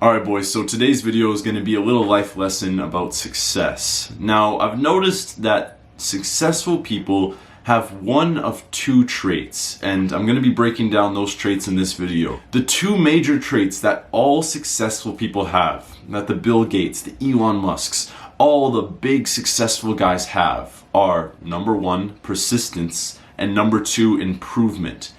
Alright boys, so today's video is going to be a little life lesson about success. Now, I've noticed that successful people have one of two traits, and I'm going to be breaking down those traits in this video. The two major traits that all successful people have, that the Bill Gates, the Elon Musks, all the big successful guys have, are number one, persistence, and number two, improvement.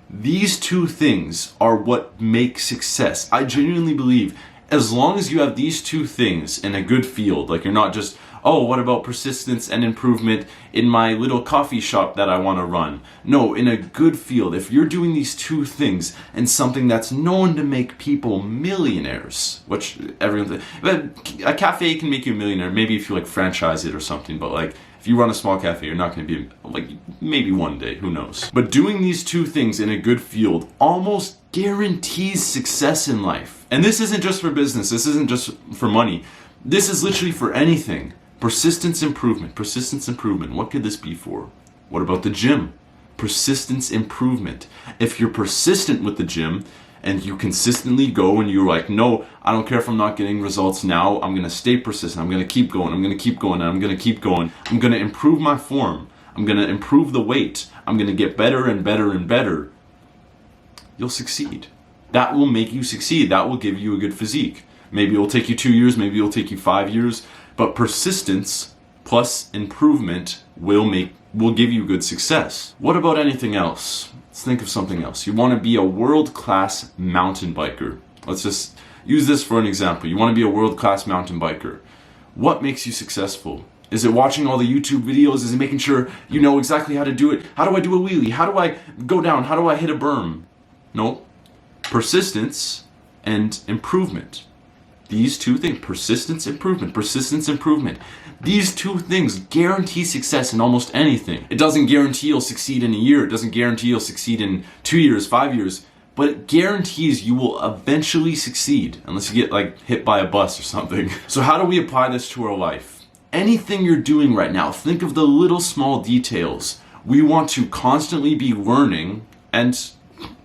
These two things are what make success. I genuinely believe as long as you have these two things in a good field, like you're not just, oh, what about persistence and improvement in my little coffee shop that I want to run? No, in a good field, if you're doing these two things and something that's known to make people millionaires, which everyone, a cafe can make you a millionaire, maybe if you like franchise it or something, but like, if you run a small cafe, you're not going to be, like, maybe one day, who knows. But doing these two things in a good field almost guarantees success in life. And this isn't just for business, this isn't just for money. This is literally for anything. Persistence, improvement, persistence, improvement. What could this be for? What about the gym? Persistence, improvement. If you're persistent with the gym, and you consistently go and you're like, no, I don't care if I'm not getting results now, I'm going to stay persistent, I'm going to keep going, I'm going to keep going, and I'm going to keep going. I'm going to improve my form, I'm going to improve the weight, I'm going to get better and better and better. You'll succeed. That will make you succeed. That will give you a good physique. Maybe it will take you 2 years, maybe it will take you 5 years, but persistence plus improvement will give you good success. What about anything else? Let's think of something else. You want to be a world-class mountain biker. Let's just use this for an example. You want to be a world-class mountain biker. What makes you successful? Is it watching all the YouTube videos? Is it making sure you know exactly how to do it? How do I do a wheelie? How do I go down? How do I hit a berm? No. Persistence and improvement. These two things, persistence, improvement, persistence, improvement. These two things guarantee success in almost anything. It doesn't guarantee you'll succeed in a year. It doesn't guarantee you'll succeed in 2 years, 5 years. But it guarantees you will eventually succeed, unless you get like hit by a bus or something. So how do we apply this to our life? Anything you're doing right now, think of the little small details. We want to constantly be learning, and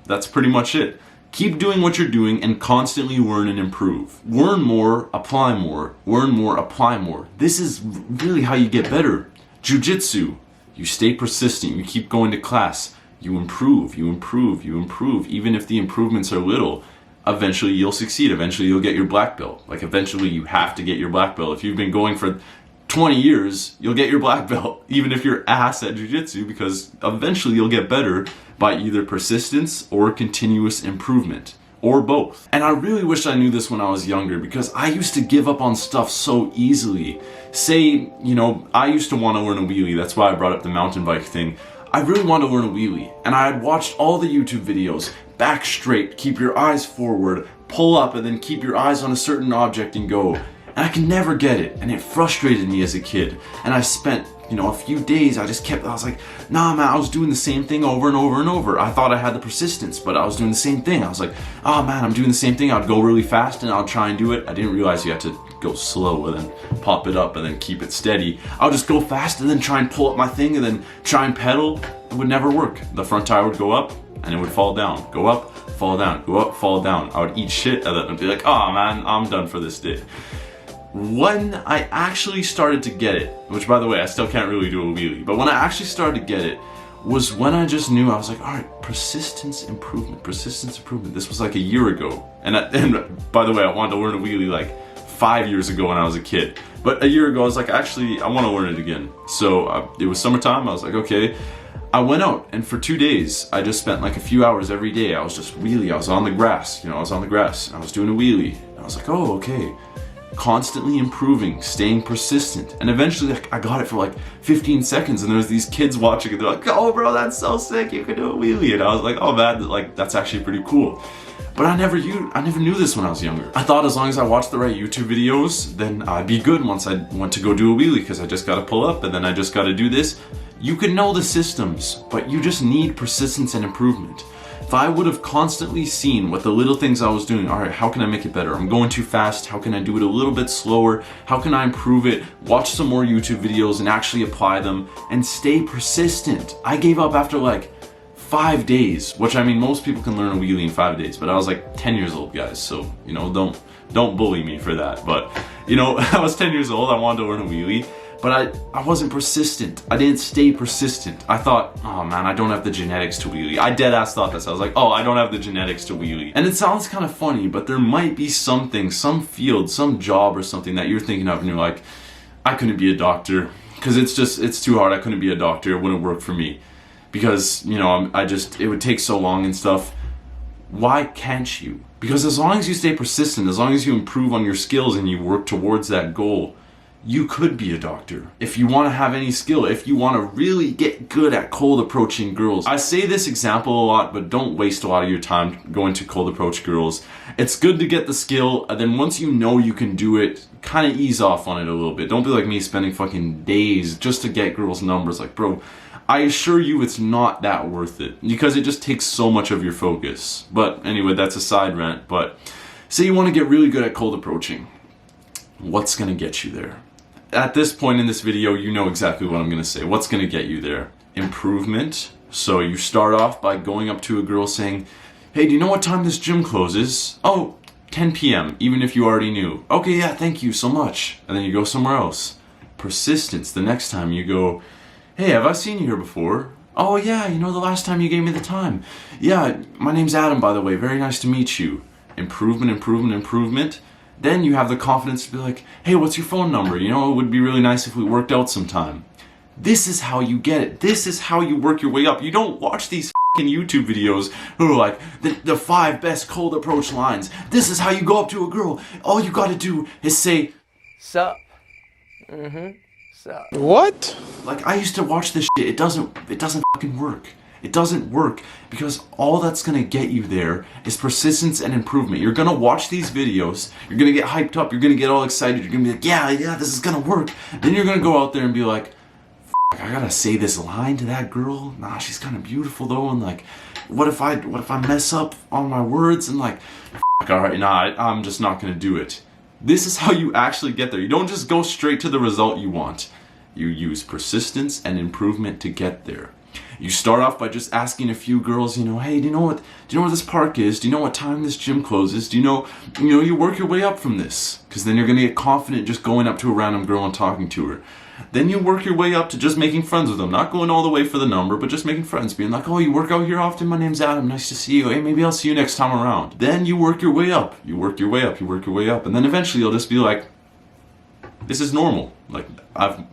that's pretty much it. Keep doing what you're doing and constantly learn and improve. Learn more, apply more. Learn more, apply more. This is really how you get better. Jiu-jitsu, you stay persistent, you keep going to class, you improve, you improve, you improve. Even if the improvements are little, eventually you'll succeed. Eventually you'll get your black belt. Like eventually you have to get your black belt. If you've been going for 20 years, you'll get your black belt, even if you're ass at jiu-jitsu, because eventually you'll get better by either persistence or continuous improvement, or both. And I really wish I knew this when I was younger, because I used to give up on stuff so easily. Say, you know, I used to want to learn a wheelie, that's why I brought up the mountain bike thing. I really wanted to learn a wheelie, and I had watched all the YouTube videos, back straight, keep your eyes forward, pull up, and then keep your eyes on a certain object and go. And I could never get it, and it frustrated me as a kid. And I spent, a few days, I was like, nah man, I was doing the same thing over and over and over. I thought I had the persistence, but I was doing the same thing. I was like, oh man, I'm doing the same thing. I'd go really fast and I'll try and do it. I didn't realize you had to go slow and then pop it up and then keep it steady. I'll just go fast and then try and pull up my thing and then try and pedal. It would never work. The front tire would go up and it would fall down. Go up, fall down, go up, fall down. I would eat shit and then I'd be like, oh man, I'm done for this day. When I actually started to get it, which by the way, I still can't really do a wheelie, but when I actually started to get it, was when I just knew, I was like, all right, persistence, improvement, persistence, improvement. This was like a year ago. And by the way, I wanted to learn a wheelie like 5 years ago when I was a kid. But a year ago, I was like, actually, I want to learn it again. So it was summertime, I was like, okay. I went out, and for 2 days, I just spent like a few hours every day. I was just wheelie, I was on the grass, I was on the grass, and I was doing a wheelie. And I was like, oh, okay. Constantly improving, staying persistent, and eventually I got it for like 15 seconds, and there was these kids watching, and they're like, oh bro, that's so sick, you can do a wheelie. And I was like, oh man, like that's actually pretty cool. But I never knew this when I was younger. I thought as long as I watched the right YouTube videos, then I'd be good once I went to go do a wheelie, because I just gotta pull up and then I just gotta do this. You can know the systems, but you just need persistence and improvement. If I would have constantly seen what the little things I was doing, all right, how can I make it better? I'm going too fast, how can I do it a little bit slower? How can I improve it? Watch some more YouTube videos and actually apply them and stay persistent. I gave up after like 5 days, which I mean, most people can learn a wheelie in 5 days, but I was like 10 years old, guys, so, you know, don't bully me for that. But, you know, I was 10 years old, I wanted to learn a wheelie, but I wasn't persistent. I didn't stay persistent. I thought, oh man, I don't have the genetics to wheelie. I dead ass thought this. I was like, oh, I don't have the genetics to wheelie. And it sounds kind of funny, but there might be something, some field, some job or something that you're thinking of and you're like, I couldn't be a doctor because it's too hard. I couldn't be a doctor. It wouldn't work for me because, you know, it would take so long and stuff. Why can't you? Because as long as you stay persistent, as long as you improve on your skills and you work towards that goal, you could be a doctor. If you want to have any skill, if you want to really get good at cold approaching girls. I say this example a lot, but don't waste a lot of your time going to cold approach girls. It's good to get the skill, and then once you know you can do it, kind of ease off on it a little bit. Don't be like me spending fucking days just to get girls' numbers. Like, bro, I assure you it's not that worth it because it just takes so much of your focus. But anyway, that's a side rant. But say you want to get really good at cold approaching. What's going to get you there? At this point in this video, you know exactly what I'm going to say. What's going to get you there? Improvement. So you start off by going up to a girl saying, hey, do you know what time this gym closes? Oh, 10 p.m., even if you already knew. Okay, yeah, thank you so much. And then you go somewhere else. Persistence. The next time you go, hey, have I seen you here before? Oh yeah, you know the last time you gave me the time. Yeah, my name's Adam, by the way. Very nice to meet you. Improvement, improvement, improvement. Then you have the confidence to be like, hey, what's your phone number? You know, it would be really nice if we worked out sometime. This is how you get it. This is how you work your way up. You don't watch these fucking YouTube videos who are like, the 5 best cold approach lines. This is how you go up to a girl. All you gotta do is say, sup. Sup. What? Like, I used to watch this shit. It doesn't fucking work. It doesn't work because all that's gonna get you there is persistence and improvement. You're gonna watch these videos, you're gonna get hyped up, you're gonna get all excited, you're gonna be like, yeah, this is gonna work. Then you're gonna go out there and be like, I gotta say this line to that girl. Nah, she's kind of beautiful though, and like, what if I mess up on my words and like, alright, nah, I'm just not gonna do it. This is how you actually get there. You don't just go straight to the result you want. You use persistence and improvement to get there. You start off by just asking a few girls, you know, hey, do you know where this park is? Do you know what time this gym closes? Do you know, you work your way up from this. Because then you're going to get confident just going up to a random girl and talking to her. Then you work your way up to just making friends with them. Not going all the way for the number, but just making friends. Being like, oh, you work out here often? My name's Adam. Nice to see you. Hey, maybe I'll see you next time around. Then you work your way up. You work your way up. You work your way up. And then eventually you'll just be like, this is normal. Like, I've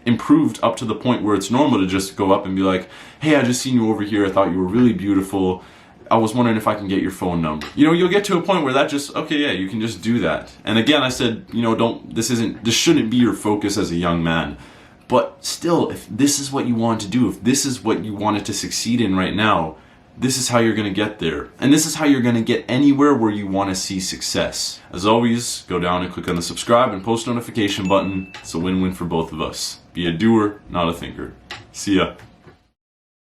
improved up to the point where it's normal to just go up and be like, hey, I just seen you over here. I thought you were really beautiful. I was wondering if I can get your phone number. You know, you'll get to a point where that just, okay, yeah, you can just do that. And again, I said, you know, this shouldn't be your focus as a young man. But still, if this is what you want to do, if this is what you wanted to succeed in right now, this is how you're going to get there. And this is how you're going to get anywhere where you want to see success. As always, go down and click on the subscribe and post notification button. It's a win-win for both of us. Be a doer, not a thinker. See ya.